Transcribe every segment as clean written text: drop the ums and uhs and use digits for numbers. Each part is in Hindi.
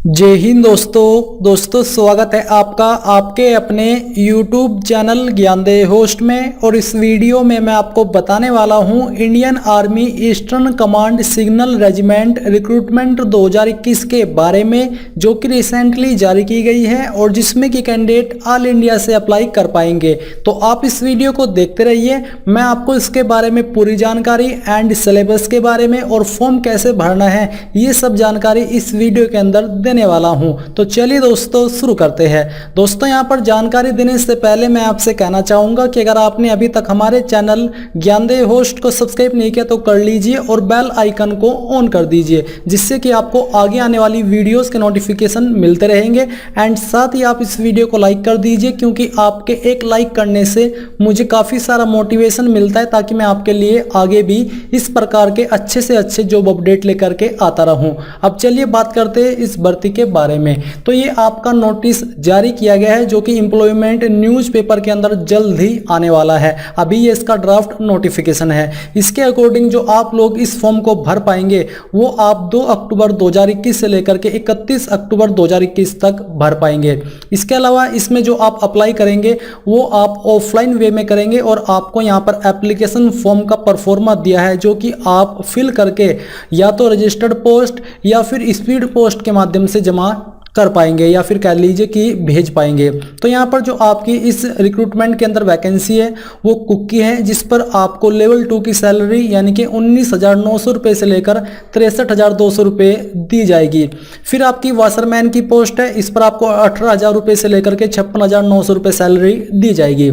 जय हिंद दोस्तों स्वागत है आपका आपके अपने YouTube चैनल ज्ञानदेव होस्ट में। और इस वीडियो में मैं आपको बताने वाला हूं Indian army eastern command signal regiment recruitment 2021 के बारे में, जो कि रिसेंटली जारी की गई है और जिसमें कि कैंडिडेट ऑल इंडिया से अप्लाई कर पाएंगे। तो आप इस वीडियो को देखते रहिए, मैं आपको इसके बारे में पूरी जानकारी एंड सिलेबस के बारे में और फॉर्म कैसे भरना है ये सब जानकारी इस वीडियो के अंदर देने वाला हूं। तो चलिए दोस्तों शुरू करते हैं। दोस्तों यहां पर जानकारी देने से पहले मैं आपसे कहना चाहूंगा कि अगर आपने अभी तक हमारे चैनल ज्ञानदेव होस्ट को सब्सक्राइब नहीं किया तो कर लीजिए और बेल आइकन को ऑन कर दीजिए, जिससे कि आपको आगे आने वाली वीडियोस के नोटिफिकेशन मिलते रहेंगे। एंड साथ ही आप इस वीडियो को लाइक कर दीजिए, क्योंकि आपके एक लाइक करने से मुझे काफी सारा मोटिवेशन मिलता है, ताकि मैं आपके लिए आगे भी इस प्रकार के अच्छे से अच्छे जॉब अपडेट लेकर के आता रहूं। अब चलिए बात करते हैं इस भर्ती के बारे में। तो ये आपका नोटिस जारी किया गया है, जो कि एम्प्लॉयमेंट न्यूज़पेपर के अंदर जल्द ही आने वाला है। अभी ये इसका ड्राफ्ट नोटिफिकेशन है। इसके अकॉर्डिंग जो आप लोग इस फॉर्म को भर पाएंगे वो आप 2 अक्टूबर 2021 से लेकर के 31 अक्टूबर 2021 तक भर पाएंगे। इसके अलावा इसमें जो आप अप्लाई करेंगे वो आप ऑफलाइन वे में करेंगे, और आपको यहाँ पर एप्लीकेशन फॉर्म का परफॉर्मा दिया है, जो कि आप फिल करके या तो रजिस्टर्ड पोस्ट या फिर स्पीड पोस्ट के माध्यम से जमा कर पाएंगे, या फिर कह लीजिए कि भेज पाएंगे। तो यहाँ पर जो आपकी इस रिक्रूटमेंट के अंदर वैकेंसी है वो कुक की है, जिस पर आपको लेवल 2 की सैलरी यानी कि 19,900 रुपये से लेकर 63,200 रुपये दी जाएगी। फिर आपकी वाशरमैन की पोस्ट है, इस पर आपको 18,000 रुपये से लेकर के 56,900 रुपये सैलरी दी जाएगी।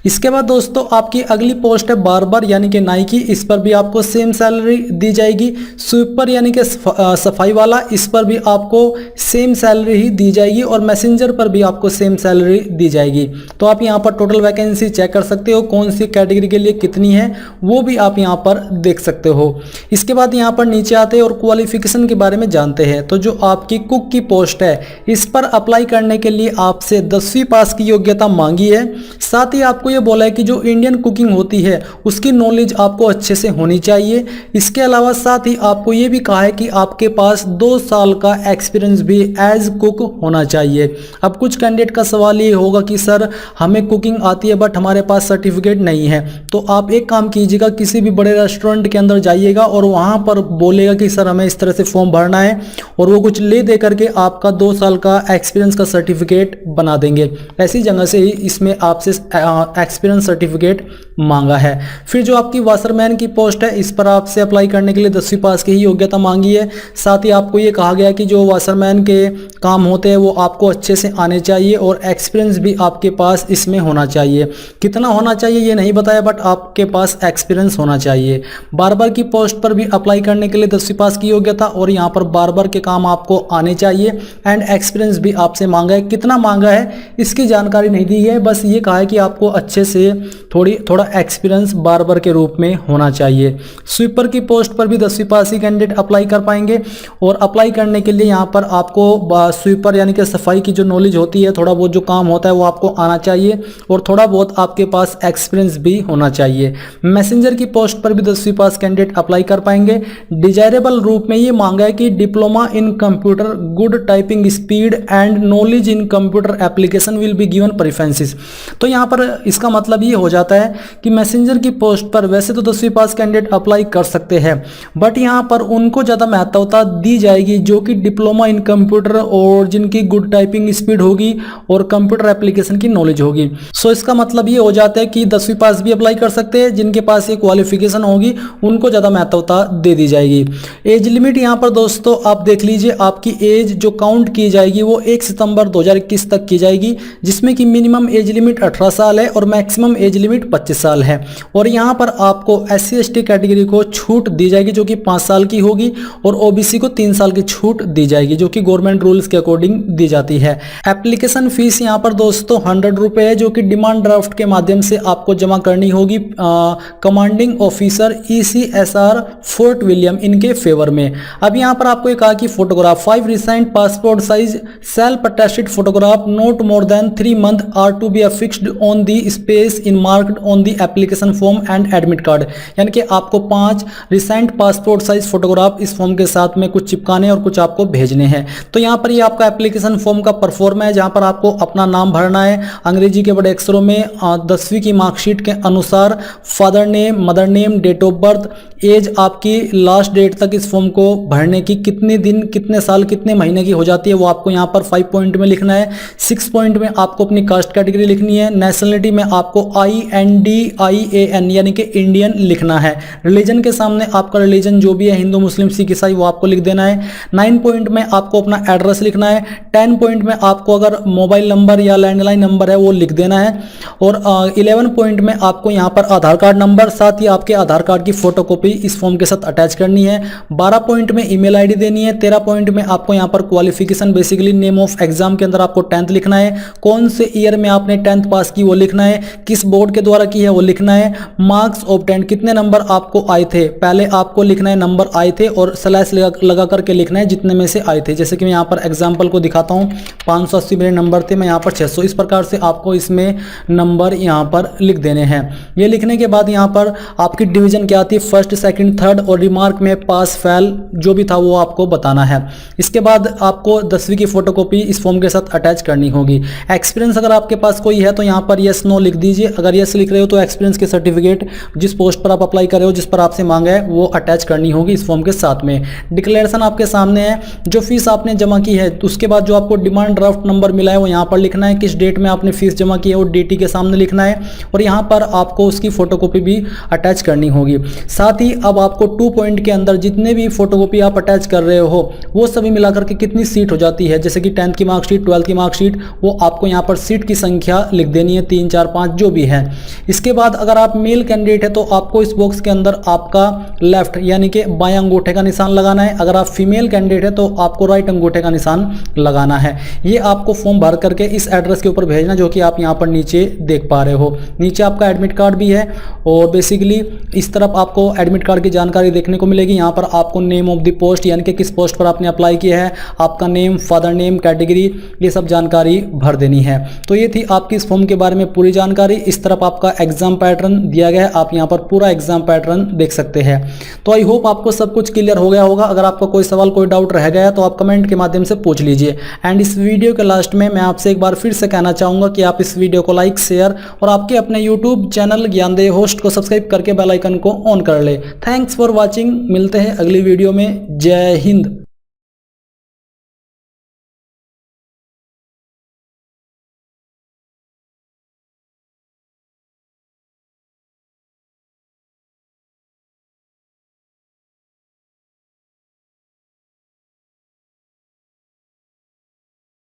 इसके बाद दोस्तों आपकी अगली पोस्ट है बार्बर यानी कि नाई की, इस पर भी आपको सेम सैलरी दी जाएगी। स्वीपर यानी कि सफाई वाला, इस पर भी आपको सेम सैलरी ही दी जाएगी, और मैसेंजर पर भी आपको सेम सैलरी दी जाएगी। तो आप यहां पर टोटल वैकेंसी चेक कर सकते हो, कौन सी कैटेगरी के लिए कितनी है वो भी आप यहां पर देख सकते हो। इसके बाद यहां पर नीचे आते हैं और क्वालिफिकेशन के बारे में जानते हैं। तो जो आपकी कुक की पोस्ट है, इस पर अप्लाई करने के लिए आपसे 10वीं पास की योग्यता मांगी है। साथ ही आपको ये बोला है कि जो इंडियन कुकिंग होती है उसकी नॉलेज आपको अच्छे से होनी चाहिए। इसके अलावा साथ ही आपको ये भी कहा है कि आपके पास 2 साल का एक्सपीरियंस भी एज कुक होना चाहिए। अब कुछ कैंडिडेट का सवाल ये होगा कि सर हमें कुकिंग आती है बट हमारे पास सर्टिफिकेट नहीं है। तो आप एक काम कीजिएगा, किसी भी बड़े रेस्टोरेंट के अंदर जाइएगा और वहां पर बोलेगा कि सर हमें इस तरह से फॉर्म भरना है, और वो कुछ ले दे करके आपका 2 साल का एक्सपीरियंस का सर्टिफिकेट बना देंगे। ऐसी जगह से ही इसमें आपसे एक्सपीरियंस सर्टिफिकेट मांगा है। फिर जो आपकी वाशरमैन की पोस्ट है, इस पर आपसे अप्लाई करने के लिए 10वीं पास की ही योग्यता मांगी है। साथ ही आपको ये कहा गया कि जो वाशरमैन के काम होते हैं वो आपको अच्छे से आने चाहिए, और एक्सपीरियंस भी आपके पास इसमें होना चाहिए। कितना होना चाहिए ये नहीं बताया, बट आपके पास एक्सपीरियंस होना चाहिए। बार्बर की पोस्ट पर भी अप्लाई करने के लिए 10वीं पास की योग्यता, और यहाँ पर बार्बर के काम आपको आने चाहिए, एंड एक्सपीरियंस भी आपसे मांगा है। कितना मांगा है इसकी जानकारी नहीं दी है, बस ये कहा है कि आपको अच्छे से थोड़ा एक्सपीरियंस बार्बर के रूप में होना चाहिए। स्वीपर की पोस्ट पर भी 10वीं पास ही कैंडिडेट अप्लाई कर पाएंगे, और अप्लाई करने के लिए यहाँ पर आपको स्वीपर यानी कि सफाई की जो नॉलेज होती है, थोड़ा बहुत जो काम होता है वो आपको आना चाहिए, और थोड़ा बहुत आपके पास एक्सपीरियंस भी होना चाहिए। मैसेंजर की पोस्ट पर भी 10वीं पास कैंडिडेट अप्लाई कर पाएंगे। डिजायरेबल रूप में ये मांगा है कि diploma in computer, good typing speed and knowledge in computer application will be given preferences. तो यहाँ पर इसका मतलब ये हो जाता है कि मैसेंजर की पोस्ट पर वैसे तो 10वीं पास कैंडिडेट अप्लाई कर सकते हैं, बट यहाँ पर उनको ज़्यादा महत्वता दी जाएगी जो कि डिप्लोमा इन कंप्यूटर और जिनकी गुड टाइपिंग स्पीड होगी और कंप्यूटर एप्लीकेशन की नॉलेज होगी। सो इसका मतलब ये हो जाता है कि 10वीं पास भी अप्लाई कर सकते हैं, जिनके पास ये क्वालिफिकेशन होगी उनको ज़्यादा महत्वता दे दी जाएगी। एज लिमिट यहाँ पर दोस्तों आप देख लीजिए, आपकी एज जो काउंट की जाएगी वो 1 सितंबर 2021 तक की जाएगी, जिसमें कि मिनिमम एज लिमिट 18 साल है और मैक्सिमम एज लिमिट 25 साल है। और यहाँ पर आपको SC/ST कैटेगरी को छूट दी जाएगी जो कि 5 साल की होगी, और OBC को 3 साल की छूट दी जाएगी जो कि गवर्नमेंट रूल्स के अकॉर्डिंग दी जाती है। एप्लीकेशन फीस यहाँ पर दोस्तों 100 रुपये है, जो कि डिमांड ड्राफ्ट के माध्यम से आपको जमा करनी होगी commanding officer ECSR Fort William इनके फेवर में। अब यहाँ पर आपको कहा कि photograph 5 recent passport size self attested photograph not more than 3 month are to be affixed on the space in mark marked on the application form and admit card, यानी कि आपको 5 रिसेंट पासपोर्ट साइज फोटोग्राफ इस फॉर्म के साथ में कुछ चिपकाने और कुछ आपको भेजने हैं। तो यहाँ पर ये आपका एप्लीकेशन फॉर्म का परफॉर्म है, जहाँ पर आपको अपना नाम भरना है अंग्रेजी के बड़े अक्षरों में, 10वीं की मार्कशीट के अनुसार, father name, mother name, date of birth, age आपकी लास्ट डेट तक इस फॉर्म को भरने की कितने दिन, कितने साल, कितने महीने की हो जाती है वो आपको यहाँ पर 5 पॉइंट में लिखना है। 6 पॉइंट में आपको अपनी कास्ट कैटेगरी लिखनी है। नेशनलिटी में आपको INDIAN यानी कि इंडियन लिखना है। रिलीजन के सामने आपका रिलीजन जो भी है, हिंदू, मुस्लिम, सिख, ईसाई, वो आपको लिख देना है। 9 पॉइंट में आपको अपना एड्रेस लिखना है। 10 पॉइंट में आपको अगर मोबाइल नंबर या लैंडलाइन नंबर है वो लिख देना है। और 11 पॉइंट में आपको यहाँ पर आधार कार्ड नंबर, साथ ही आपके आधार कार्ड की फोटोकॉपी इस फॉर्म के साथ अटैच करनी है। 12 पॉइंट में ईमेल आईडी देनी है। 13 पॉइंट में आपको यहाँ पर qualification, basically name of exam के अंदर आपको 10th लिखना है। कौन से ईयर में आपने 10th पास की वो लिखना है। किस बोर्ड के द्वारा की है वो लिखना है। मार्क्स ऑब्टेन्ड, कितने नंबर आपको आए थे, पहले आपको लिखना है नंबर आए थे और स्लैश लगा करके लिखना है जितने में से आए थे। जैसे कि मैं यहाँ पर एग्जाम्पल को दिखाता हूँ, 580 मेरे नंबर थे, मैं यहाँ पर 600, इस प्रकार से आपको इसमें नंबर यहाँ पर लिख देने हैं। ये लिखने के बाद यहाँ पर आपकी डिवीजन क्या आती है, फर्स्ट, सेकंड, थर्ड, और रिमार्क में पास फेल जो भी था वो आपको बताना है। इसके बाद आपको 10वीं की फोटोकॉपी इस फॉर्म के साथ अटैच करनी होगी। एक्सपीरियंस अगर आपके पास कोई है तो यहाँ पर यस नो लिख दीजिए। अगर यस लिख रहे हो तो एक्सपीरियंस के सर्टिफिकेट जिस पोस्ट पर आप अप्लाई कर रहे हो, जिस पर आपसे मांगा है, वो अटैच करनी होगी इस फॉर्म के साथ में। डिक्लेरेशन आपके सामने है, जो फीस आपने जमा की है, तो उसके बाद जो आपको डिमांड ड्राफ्ट नंबर मिला है वो यहाँ पर लिखना है। किस डेट में आपने फीस जमा की है वो डेटी के सामने लिखना है और यहाँ पर आपको उसकी फोटोकॉपी भी अटैच करनी होगी। साथ ही अब आपको 2 पॉइंट के अंदर जितने भी फोटोकॉपी आप अटैच कर रहे हो वो सभी मिलाकर के कितनी सीट हो जाती है, जैसे कि 10th की मार्कशीट, 12th की मार्कशीट, वो आपको यहाँ पर सीट की संख्या लिख देनी है, 3, 4, 5 जो भी है। इसके बाद अगर आप मेल कैंडिडेट है तो आपको इस बॉक्स के अंदर आपका लेफ्ट यानी कि बाएं अंगूठे का निशान लगाना है। अगर आप फीमेल कैंडिडेट है तो आपको राइट अंगूठे का निशान लगाना है। ये आपको फॉर्म भर करके इस एड्रेस के ऊपर भेजना जो कि आप यहाँ पर नीचे देख पा रहे हो। नीचे आपका एडमिट कार्ड भी है और बेसिकली इस तरफ आपको एडमिट कार्ड की जानकारी देखने को मिलेगी। यहाँ पर आपको नेम ऑफ द पोस्ट यानी कि किस पोस्ट पर आपने अप्लाई किया है, आपका नेम, फादर नेम, कैटेगरी, ये सब जानकारी भर देनी है। तो ये थी आपकी इस फॉर्म के बारे में पूरी जानकारी। इस तरफ आपका एग्जाम पैटर्न दिया गया है, आप यहाँ पर पूरा एग्जाम पैटर्न देख सकते हैं। तो आई होप आपको सब कुछ क्लियर हो गया होगा। अगर आपका कोई सवाल, कोई डाउट रह गया तो आप कमेंट के माध्यम से पूछ लीजिए। एंड इस वीडियो के लास्ट में मैं आपसे एक बार फिर से कहना चाहूँगा कि आप इस वीडियो को लाइक, शेयर और आपके अपने यूट्यूब चैनल ज्ञानदेह होस्ट को सब्सक्राइब करके बेल आइकन को ऑन कर ले। Thanks for watching. मिलते हैं अगली वीडियो में। जय हिंद।